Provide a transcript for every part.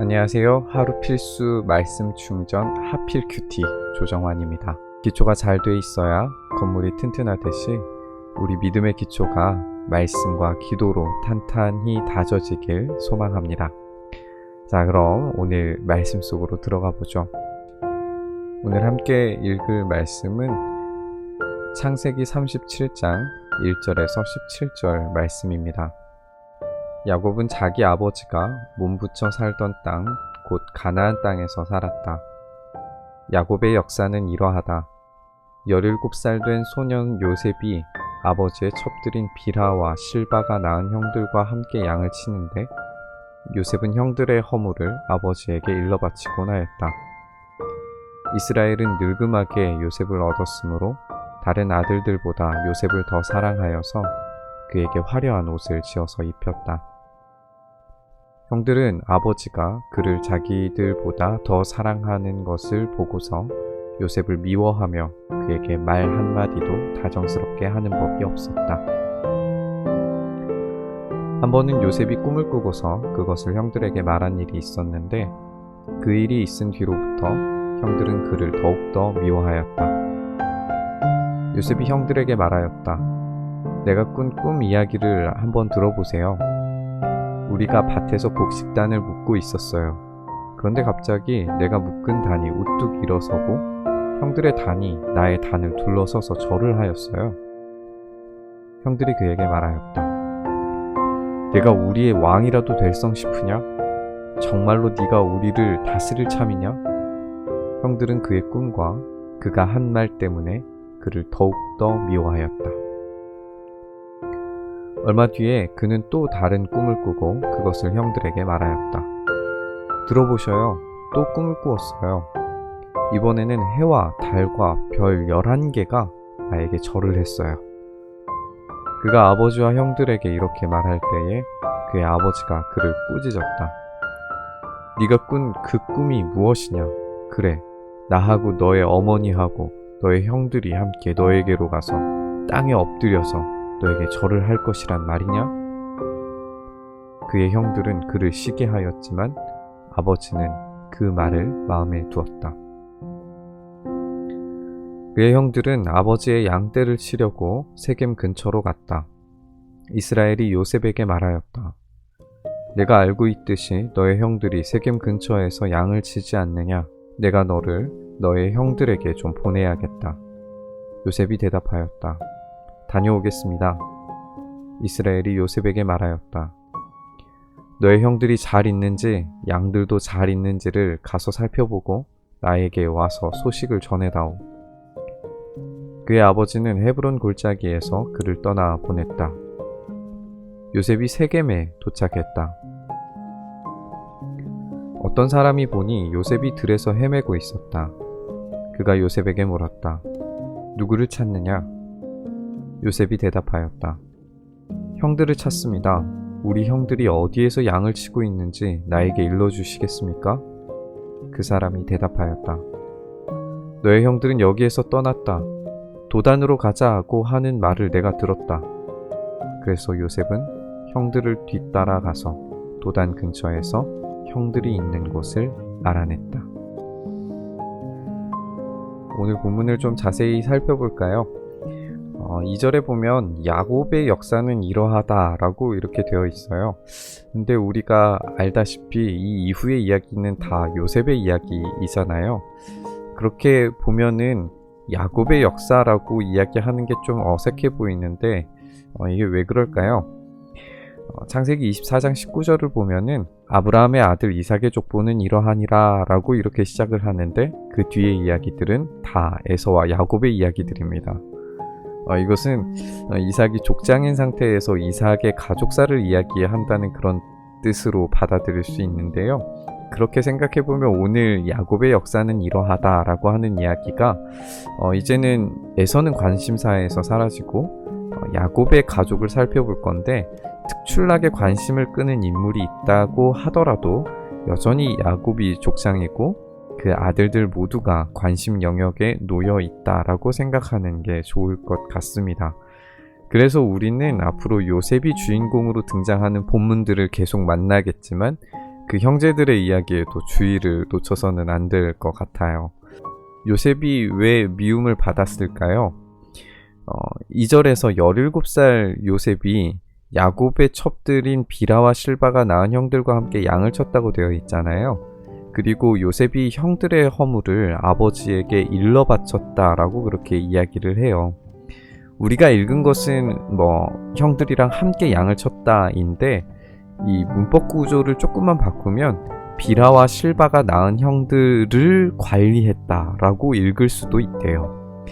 안녕하세요. 하루 필수 말씀 충전 하필 큐티 조정환입니다. 기초가 잘 돼 있어야 건물이 튼튼하듯이 우리 믿음의 기초가 말씀과 기도로 탄탄히 다져지길 소망합니다. 자, 그럼 오늘 말씀 속으로 들어가 보죠. 오늘 함께 읽을 말씀은 창세기 37장 1절에서 17절 말씀입니다. 야곱은 자기 아버지가 몸부쳐 살던 땅, 곧 가나안 땅에서 살았다. 야곱의 역사는 이러하다. 17살 된 소년 요셉이 아버지의 첩들인 빌하와 실바가 낳은 형들과 함께 양을 치는데 요셉은 형들의 허물을 아버지에게 일러바치곤 하였다. 이스라엘은 늙음하게 요셉을 얻었으므로 다른 아들들보다 요셉을 더 사랑하여서 그에게 화려한 옷을 지어서 입혔다. 형들은 아버지가 그를 자기들보다 더 사랑하는 것을 보고서 요셉을 미워하며 그에게 말 한마디도 다정스럽게 하는 법이 없었다. 한 번은 요셉이 꿈을 꾸고서 그것을 형들에게 말한 일이 있었는데 그 일이 있은 뒤로부터 형들은 그를 더욱더 미워하였다. 요셉이 형들에게 말하였다. 내가 꾼 꿈 이야기를 한번 들어보세요. 우리가 밭에서 곡식단을 묶고 있었어요. 그런데 갑자기 내가 묶은 단이 우뚝 일어서고 형들의 단이 나의 단을 둘러서서 절을 하였어요. 형들이 그에게 말하였다. 내가 우리의 왕이라도 될성 싶으냐? 정말로 네가 우리를 다스릴 참이냐? 형들은 그의 꿈과 그가 한 말 때문에 그를 더욱더 미워하였다. 얼마 뒤에 그는 또 다른 꿈을 꾸고 그것을 형들에게 말하였다. 들어보셔요. 또 꿈을 꾸었어요. 이번에는 해와 달과 별 11개가 나에게 절을 했어요. 그가 아버지와 형들에게 이렇게 말할 때에 그의 아버지가 그를 꾸짖었다. 네가 꾼 그 꿈이 무엇이냐? 그래, 나하고 너의 어머니하고 너의 형들이 함께 너에게로 가서 땅에 엎드려서 너에게 절을 할 것이란 말이냐? 그의 형들은 그를 쉬게 하였지만 아버지는 그 말을 마음에 두었다. 그의 형들은 아버지의 양떼를 치려고 세겜 근처로 갔다. 이스라엘이 요셉에게 말하였다. 내가 알고 있듯이 너의 형들이 세겜 근처에서 양을 치지 않느냐? 내가 너를 너의 형들에게 좀 보내야겠다. 요셉이 대답하였다. 다녀오겠습니다. 이스라엘이 요셉에게 말하였다. 너의 형들이 잘 있는지 양들도 잘 있는지를 가서 살펴보고 나에게 와서 소식을 전해다오. 그의 아버지는 헤브론 골짜기에서 그를 떠나 보냈다. 요셉이 세겜에 도착했다. 어떤 사람이 보니 요셉이 들에서 헤매고 있었다. 그가 요셉에게 물었다. 누구를 찾느냐? 요셉이 대답하였다. 형들을 찾습니다. 우리 형들이 어디에서 양을 치고 있는지 나에게 일러주시겠습니까? 그 사람이 대답하였다. 너의 형들은 여기에서 떠났다. 도단으로 가자고 하는 말을 내가 들었다. 그래서 요셉은 형들을 뒤따라가서 도단 근처에서 형들이 있는 곳을 알아냈다. 오늘 본문을 좀 자세히 살펴볼까요? 2절에 보면 야곱의 역사는 이러하다 라고 이렇게 되어 있어요. 근데 우리가 알다시피 이 이후의 이야기는 다 요셉의 이야기이잖아요. 그렇게 보면은 야곱의 역사라고 이야기하는 게 좀 어색해 보이는데 이게 왜 그럴까요? 창세기 24장 19절을 보면은 아브라함의 아들 이삭의 족보는 이러하니라 라고 이렇게 시작을 하는데 그 뒤의 이야기들은 다 에서와 야곱의 이야기들입니다. 이것은 이삭이 족장인 상태에서 이삭의 가족사를 이야기한다는 그런 뜻으로 받아들일 수 있는데요. 그렇게 생각해보면 오늘 야곱의 역사는 이러하다라고 하는 이야기가 이제는 에서는 관심사에서 사라지고 야곱의 가족을 살펴볼 건데 특출나게 관심을 끄는 인물이 있다고 하더라도 여전히 야곱이 족장이고 그 아들들 모두가 관심 영역에 놓여 있다라고 생각하는 게 좋을 것 같습니다. 그래서 우리는 앞으로 요셉이 주인공으로 등장하는 본문들을 계속 만나겠지만 그 형제들의 이야기에도 주의를 놓쳐서는 안 될 것 같아요. 요셉이 왜 미움을 받았을까요? 2절에서 17살 요셉이 야곱의 첩들인 비라와 실바가 낳은 형들과 함께 양을 쳤다고 되어 있잖아요. 그리고 요셉이 형들의 허물을 아버지에게 일러 바쳤다라고 그렇게 이야기를 해요. 우리가 읽은 것은 형들이랑 함께 양을 쳤다인데 이 문법 구조를 조금만 바꾸면 비라와 실바가 낳은 형들을 관리했다라고 읽을 수도 있대요.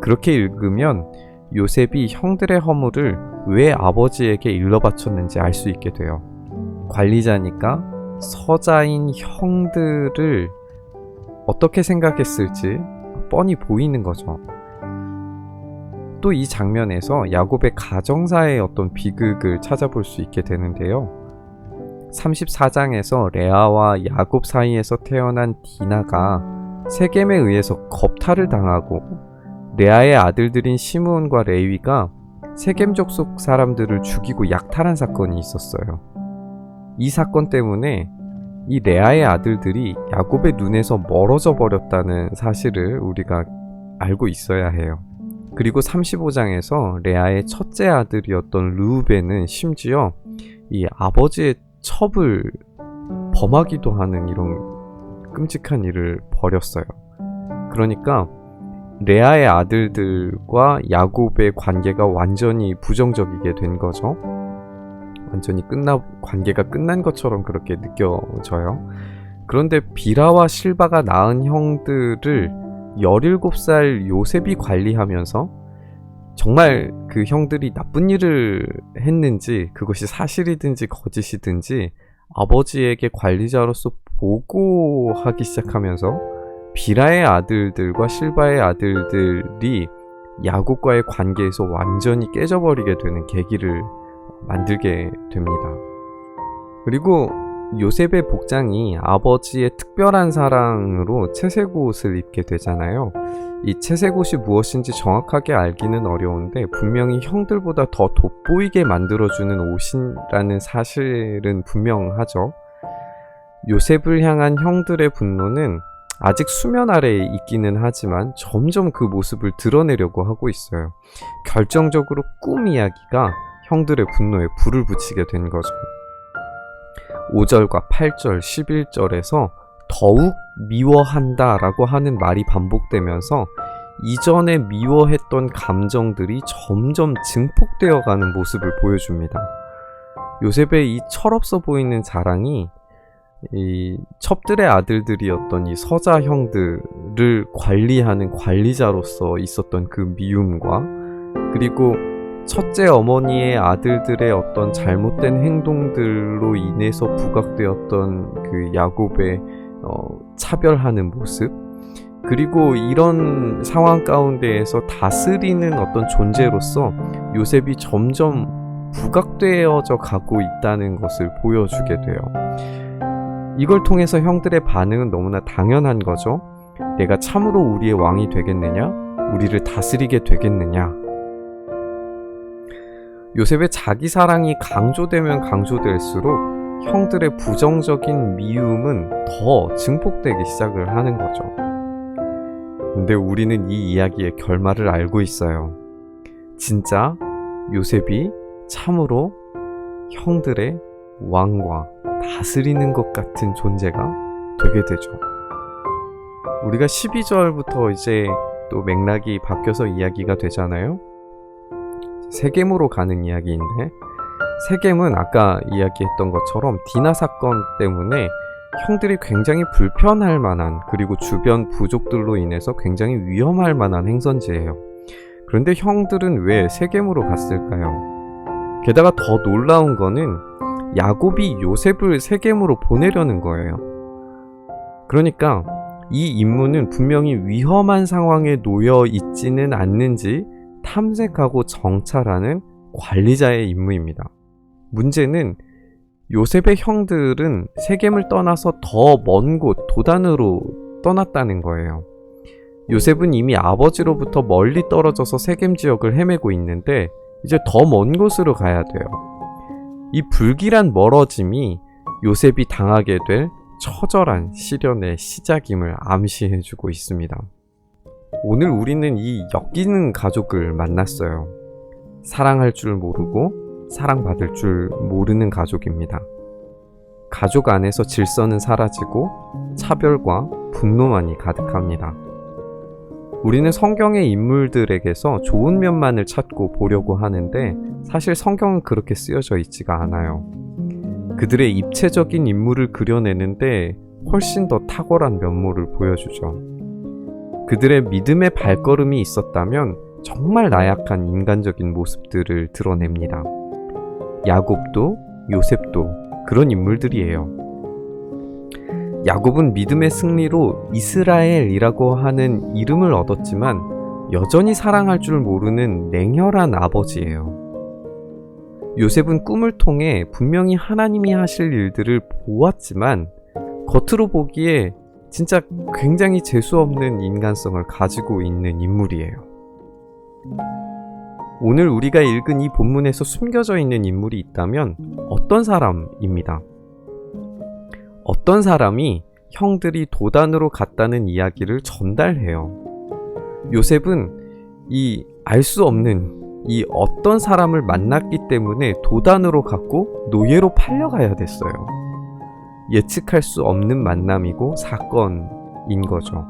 그렇게 읽으면 요셉이 형들의 허물을 왜 아버지에게 일러 바쳤는지 알 수 있게 돼요. 관리자니까 서자인 형들을 어떻게 생각했을지 뻔히 보이는 거죠. 또 이 장면에서 야곱의 가정사의 어떤 비극을 찾아볼 수 있게 되는데요. 34장에서 레아와 야곱 사이에서 태어난 디나가 세겜에 의해서 겁탈을 당하고 레아의 아들들인 시므온과 레위가 세겜 족속 사람들을 죽이고 약탈한 사건이 있었어요. 이 사건 때문에 이 레아의 아들들이 야곱의 눈에서 멀어져 버렸다는 사실을 우리가 알고 있어야 해요. 그리고 35장에서 레아의 첫째 아들이었던 르우벤은 심지어 이 아버지의 첩을 범하기도 하는 이런 끔찍한 일을 벌였어요. 그러니까 레아의 아들들과 야곱의 관계가 완전히 부정적이게 된 거죠. 완전히 관계가 끝난 것처럼 그렇게 느껴져요. 그런데 비라와 실바가 낳은 형들을 17살 요셉이 관리하면서 정말 그 형들이 나쁜 일을 했는지 그것이 사실이든지 거짓이든지 아버지에게 관리자로서 보고하기 시작하면서 비라의 아들들과 실바의 아들들이 야곱과의 관계에서 완전히 깨져버리게 되는 계기를 만들게 됩니다. 그리고 요셉의 복장이 아버지의 특별한 사랑으로 채색 옷을 입게 되잖아요. 이 채색 옷이 무엇인지 정확하게 알기는 어려운데 분명히 형들보다 더 돋보이게 만들어주는 옷이라는 사실은 분명하죠. 요셉을 향한 형들의 분노는 아직 수면 아래에 있기는 하지만 점점 그 모습을 드러내려고 하고 있어요. 결정적으로 꿈 이야기가 형들의 분노에 불을 붙이게 된 거죠. 5절과 8절, 11절에서 더욱 미워한다 라고 하는 말이 반복되면서 이전에 미워했던 감정들이 점점 증폭되어 가는 모습을 보여줍니다. 요셉의 이 철없어 보이는 자랑이 이 첩들의 아들들이었던 이 서자 형들을 관리하는 관리자로서 있었던 그 미움과 그리고 첫째 어머니의 아들들의 어떤 잘못된 행동들로 인해서 부각되었던 그 야곱의 차별하는 모습 그리고 이런 상황 가운데에서 다스리는 어떤 존재로서 요셉이 점점 부각되어져 가고 있다는 것을 보여주게 돼요. 이걸 통해서 형들의 반응은 너무나 당연한 거죠. 내가 참으로 우리의 왕이 되겠느냐? 우리를 다스리게 되겠느냐? 요셉의 자기 사랑이 강조되면 강조될수록 형들의 부정적인 미움은 더 증폭되기 시작을 하는 거죠. 근데 우리는 이 이야기의 결말을 알고 있어요. 진짜 요셉이 참으로 형들의 왕과 다스리는 것 같은 존재가 되게 되죠. 우리가 12절부터 이제 또 맥락이 바뀌어서 이야기가 되잖아요. 세겜으로 가는 이야기인데 세겜은 아까 이야기했던 것처럼 디나 사건 때문에 형들이 굉장히 불편할 만한 그리고 주변 부족들로 인해서 굉장히 위험할 만한 행선지예요. 그런데 형들은 왜 세겜으로 갔을까요? 게다가 더 놀라운 거는 야곱이 요셉을 세겜으로 보내려는 거예요. 그러니까 이 임무는 분명히 위험한 상황에 놓여 있지는 않는지 탐색하고 정찰하는 관리자의 임무입니다. 문제는 요셉의 형들은 세겜을 떠나서 더 먼 곳 도단으로 떠났다는 거예요. 요셉은 이미 아버지로부터 멀리 떨어져서 세겜 지역을 헤매고 있는데 이제 더 먼 곳으로 가야 돼요. 이 불길한 멀어짐이 요셉이 당하게 될 처절한 시련의 시작임을 암시해주고 있습니다. 오늘 우리는 이 엮이는 가족을 만났어요. 사랑할 줄 모르고 사랑받을 줄 모르는 가족입니다. 가족 안에서 질서는 사라지고 차별과 분노만이 가득합니다. 우리는 성경의 인물들에게서 좋은 면만을 찾고 보려고 하는데 사실 성경은 그렇게 쓰여져 있지가 않아요. 그들의 입체적인 인물을 그려내는데 훨씬 더 탁월한 면모를 보여주죠. 그들의 믿음의 발걸음이 있었다면 정말 나약한 인간적인 모습들을 드러냅니다. 야곱도 요셉도 그런 인물들이에요. 야곱은 믿음의 승리로 이스라엘이라고 하는 이름을 얻었지만 여전히 사랑할 줄 모르는 냉혈한 아버지예요. 요셉은 꿈을 통해 분명히 하나님이 하실 일들을 보았지만 겉으로 보기에 진짜 굉장히 재수없는 인간성을 가지고 있는 인물이에요. 오늘 우리가 읽은 이 본문에서 숨겨져 있는 인물이 있다면 어떤 사람입니다. 어떤 사람이 형들이 도단으로 갔다는 이야기를 전달해요. 요셉은 이 알 수 없는 이 어떤 사람을 만났기 때문에 도단으로 갔고 노예로 팔려가야 됐어요. 예측할 수 없는 만남이고 사건인 거죠.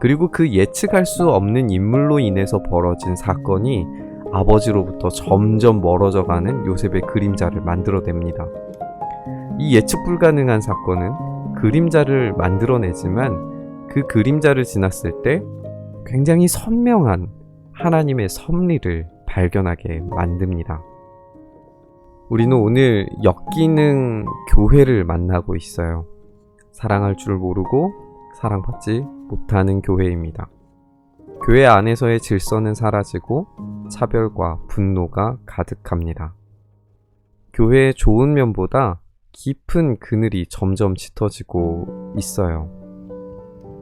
그리고 그 예측할 수 없는 인물로 인해서 벌어진 사건이 아버지로부터 점점 멀어져가는 요셉의 그림자를 만들어냅니다. 이 예측 불가능한 사건은 그림자를 만들어내지만 그 그림자를 지났을 때 굉장히 선명한 하나님의 섭리를 발견하게 만듭니다. 우리는 오늘 엮이는 교회를 만나고 있어요. 사랑할 줄 모르고 사랑받지 못하는 교회입니다. 교회 안에서의 질서는 사라지고 차별과 분노가 가득합니다. 교회의 좋은 면보다 깊은 그늘이 점점 짙어지고 있어요.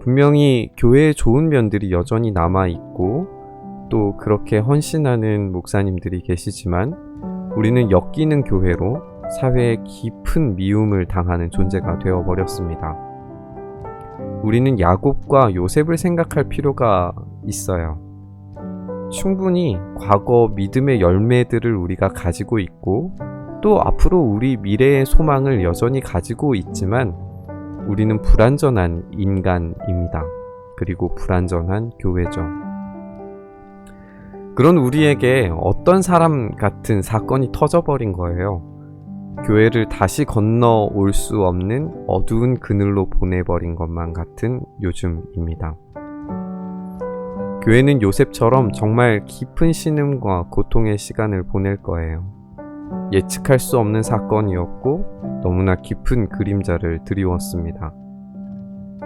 분명히 교회의 좋은 면들이 여전히 남아있고 또 그렇게 헌신하는 목사님들이 계시지만 우리는 엮이는 교회로 사회에 깊은 미움을 당하는 존재가 되어버렸습니다. 우리는 야곱과 요셉을 생각할 필요가 있어요. 충분히 과거 믿음의 열매들을 우리가 가지고 있고 또 앞으로 우리 미래의 소망을 여전히 가지고 있지만 우리는 불완전한 인간입니다. 그리고 불완전한 교회죠. 그런 우리에게 어떤 사람 같은 사건이 터져버린 거예요. 교회를 다시 건너올 수 없는 어두운 그늘로 보내버린 것만 같은 요즘입니다. 교회는 요셉처럼 정말 깊은 신음과 고통의 시간을 보낼 거예요. 예측할 수 없는 사건이었고 너무나 깊은 그림자를 드리웠습니다.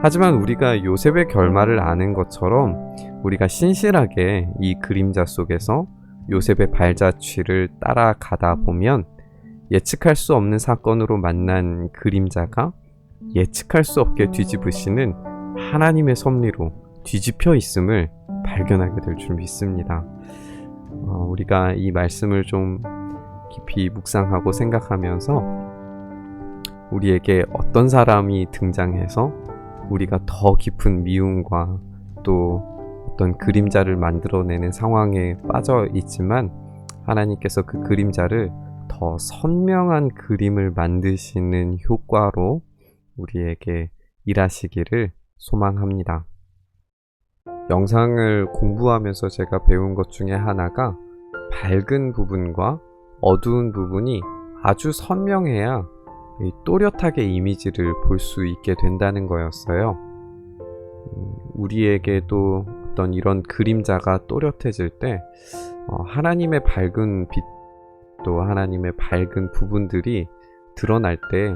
하지만 우리가 요셉의 결말을 아는 것처럼 우리가 신실하게 이 그림자 속에서 요셉의 발자취를 따라가다 보면 예측할 수 없는 사건으로 만난 그림자가 예측할 수 없게 뒤집으시는 하나님의 섭리로 뒤집혀 있음을 발견하게 될 줄 믿습니다. 우리가 이 말씀을 좀 깊이 묵상하고 생각하면서 우리에게 어떤 사람이 등장해서 우리가 더 깊은 미움과 또 어떤 그림자를 만들어내는 상황에 빠져 있지만 하나님께서 그 그림자를 더 선명한 그림을 만드시는 효과로 우리에게 일하시기를 소망합니다. 영상을 공부하면서 제가 배운 것 중에 하나가 밝은 부분과 어두운 부분이 아주 선명해야 또렷하게 이미지를 볼 수 있게 된다는 거였어요. 우리에게도 어떤 이런 그림자가 또렷해질 때 하나님의 밝은 빛 또 하나님의 밝은 부분들이 드러날 때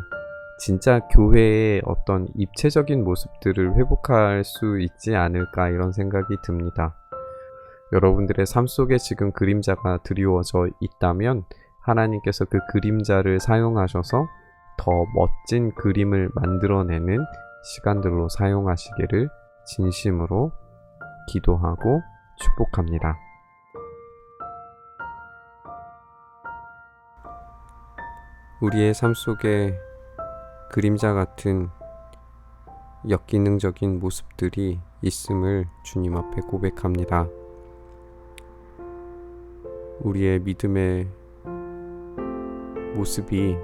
진짜 교회의 어떤 입체적인 모습들을 회복할 수 있지 않을까 이런 생각이 듭니다. 여러분들의 삶 속에 지금 그림자가 드리워져 있다면 하나님께서 그 그림자를 사용하셔서 더 멋진 그림을 만들어내는 시간들로 사용하시기를 진심으로 기도하고 축복합니다. 우리의 삶 속에 그림자 같은 역기능적인 모습들이 있음을 주님 앞에 고백합니다. 우리의 믿음의 모습이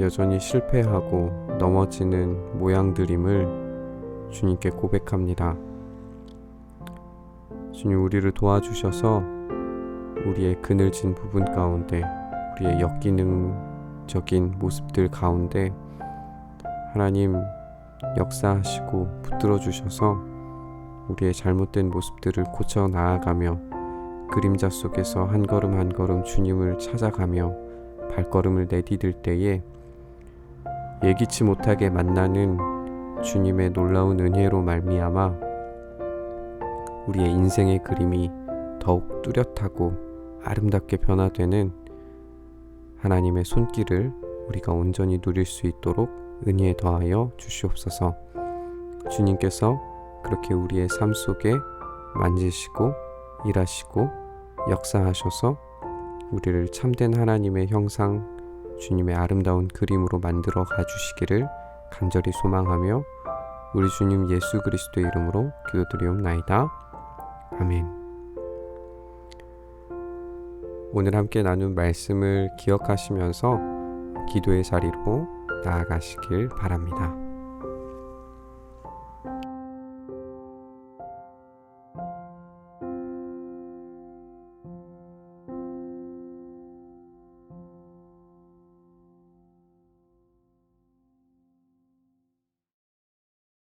여전히 실패하고 넘어지는 모양들임을 주님께 고백합니다. 주님, 우리를 도와주셔서 우리의 그늘진 부분 가운데, 우리의 역기능적인 모습들 가운데 하나님 역사하시고 붙들어 주셔서 우리의 잘못된 모습들을 고쳐 나아가며 그림자 속에서 한 걸음 한 걸음 주님을 찾아가며 발걸음을 내디딜 때에 예기치 못하게 만나는 주님의 놀라운 은혜로 말미암아 우리의 인생의 그림이 더욱 뚜렷하고 아름답게 변화되는 하나님의 손길을 우리가 온전히 누릴 수 있도록 은혜에 더하여 주시옵소서. 주님께서 그렇게 우리의 삶 속에 만지시고 일하시고 역사하셔서 우리를 참된 하나님의 형상, 주님의 아름다운 그림으로 만들어 가주시기를 간절히 소망하며 우리 주님 예수 그리스도의 이름으로 기도드리옵나이다. 아멘. 오늘 함께 나눈 말씀을 기억하시면서 기도의 자리로 나아가시길 바랍니다.